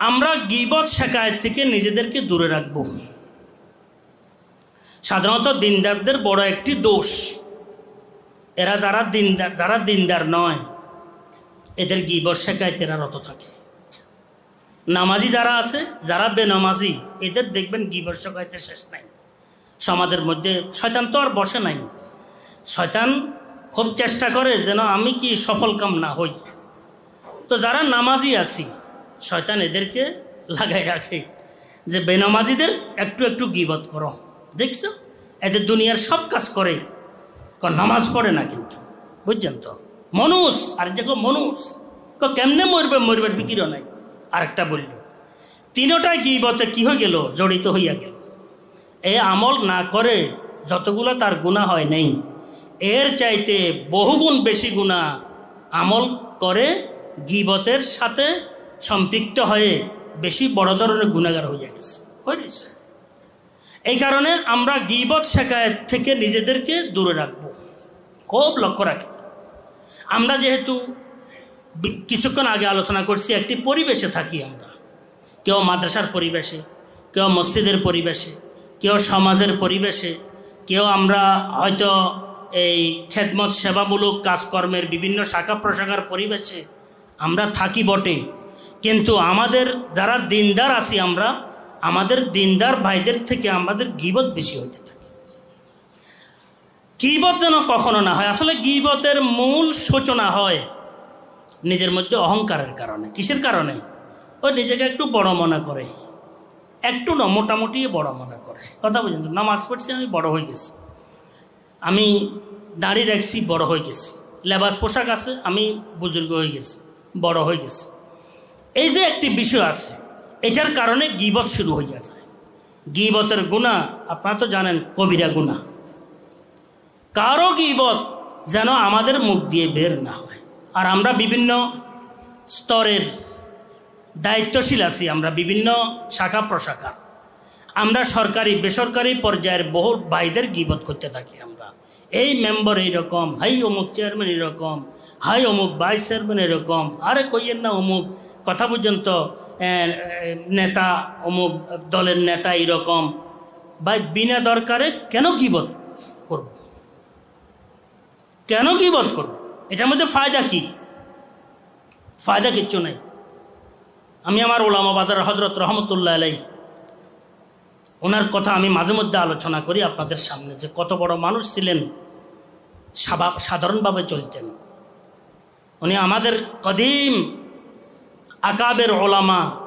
আমরা গীবত শেখায়ত থেকে নিজেদেরকে দূরে রাখব। সাধারণত দিনদারদের বড় একটি দোষ, এরা যারা দিনদার নয় এদের গীবত শেখায়ত এরা রত থাকে। নামাজি যারা আছে, যারা বেনামাজি, এদের দেখবেন গীবত শেখায়তের শেষ নাই। সমাজের মধ্যে শয়তান তো আর বসে নাই, শয়তান খুব চেষ্টা করে যেন আমি কি সফল কাম না হই। তো যারা নামাজি আছি শয়তান এদেরকে লাগাই রাখে যে বেনামাজিদের একটু একটু গীবত করো, দেখছো এদের দুনিয়ার সব কাজ করে, নামাজ পড়ে না কিন্তু, বুঝছেন তো, মনুষ আর দেখো মনুষ কেমনে মরবার বিকিরও নাই। আরেকটা বলল, তিনোটাই গীবতে কি হয়ে গেল, জড়িত হইয়া গেল। এ আমল না করে যতগুলো তার গুনাহ হয় নাই, এর চাইতে বহুগুণ বেশি গুনাহ আমল করে গীবতের সাথে সম্পৃক্ত হয়ে বেশি বড় ধরনের গুনাহগার হইয়া গেছে, হয়েছে। এই কারণে আমরা গীবত শেখায়ত থেকে নিজেদেরকে দূরে রাখব, খুব লক্ষ্য রাখি। আমরা যেহেতু কিছুক্ষণ আগে আলোচনা করছি একটি পরিবেশে থাকি আমরা, কেউ মাদ্রাসার পরিবেশে, কেউ মসজিদের পরিবেশে, কেউ সমাজের পরিবেশে, কেউ আমরা হয়তো এই খেদমত সেবামূলক কাজকর্মের বিভিন্ন শাখা প্রশাখার পরিবেশে আমরা থাকি বটে, কিন্তু আমাদের যারা দিনদার আছি আমরা, আমাদের দিনদার ভাইদের থেকে আমাদের গীবত বেশি হইতে থাকে। গীবত যেন কখনো না হয়। আসলে গীবতের মূল সূচনা হয় নিজের মধ্যে অহংকারের কারণে। কিসের কারণে? ও নিজেকে একটু বড় মনে করে, একটু না মোটামুটি বড় মনে করে। কথা বুঝেন তো, নামাজ পড়ছি আমি বড় হয়ে গেছি, আমি দাড়ি রাখছি বড় হয়ে গেছি, লেবাস পোশাক আছে আমি বুজুর্গ হয়ে গেছি, বড় হয়ে গেছি। এই যে একটি বিষয় আছে, এটার কারণে গীবত শুরু হইয়া যায়। গীবতের গুনাহ আপনারা তো জানেন কবিরা গুনাহ। কারো গীবত যেন আমাদের মুখ দিয়ে বের না হয়। আর আমরা বিভিন্ন স্তরের দায়িত্বশীল আছি, আমরা বিভিন্ন শাখা প্রশাখা, আমরা সরকারি বেসরকারি পর্যায়ের বহু ভাইদের গীবত করতে থাকি। আমরা এই মেম্বার এইরকম, হাই অমুক চেয়ারম্যান এরকম, হাই অমুক ভাইস চেয়ারম্যান এরকম, আরে কইয়েন না অমুক, কথা পর্যন্ত নেতা অমুক দলের নেতা এরকম। ভাই বিনা দরকারে কেন গীবত করব? কেন গীবত করব? এটার মধ্যে ফায়দা কি? ফায়দা কিচ্ছু নেই। আমি আমার ওলামা বাজার হজরত রহমতুল্লাহ আলাই, ওনার কথা আমি মাঝে মধ্যে আলোচনা করি আপনাদের সামনে, যে কত বড় মানুষ ছিলেন, সাধারণভাবে চলতেন। উনি আমাদের কদিম আকাবের ওলামা